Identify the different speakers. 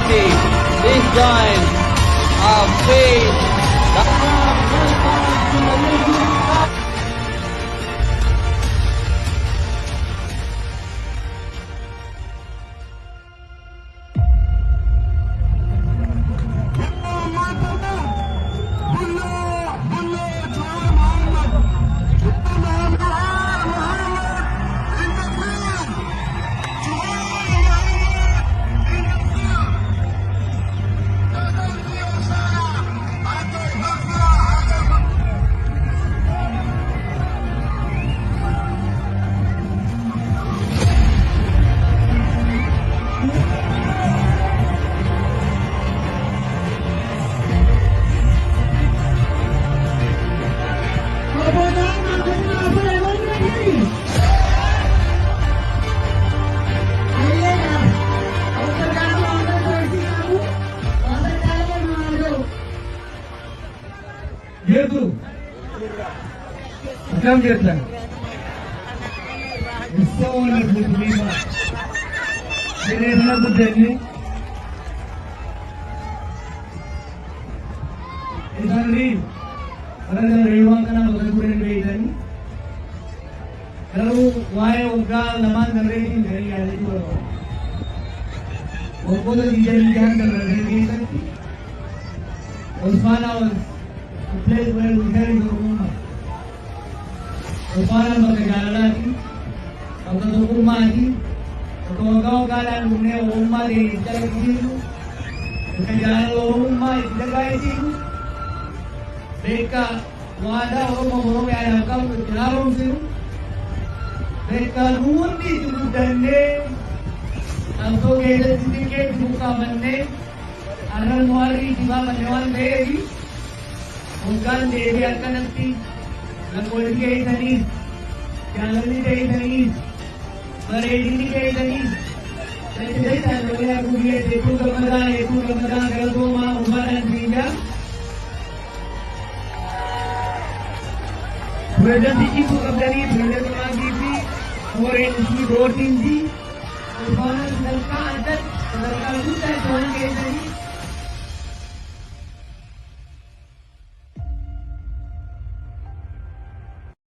Speaker 1: community. Please join our faith.
Speaker 2: Gitu. Macam gitu. It's so wonderful to be back. There is no good day. It's only another reward kana bagulin beitan. Kalau why ugal naman narinig dari ali ko. Opo na diyan narinig. Osmana was a place where we carry the Ummah. Upana magkagalala pagdating Ummah kagagawa-galan ng Ummah di talagang kagagalan ng Ummah itilagay sino mereka wada o mamurong yan ang tinarong sino mereka nuwan di tunudan ne ang sogeda sindiket bukaman ne aral muari diba manewan devi Mungkin dewi akan nanti Langkol kayo tanis Jalan ni kayo tanis Maredi ni kayo tanis Saya tak boleh aku lihat itu kepada kalau rumah umaran dia Berada di itu dari berada lagi di orang itu dua tinggi Umaran sedangkan adat sedangkan kita jangan kayo tanis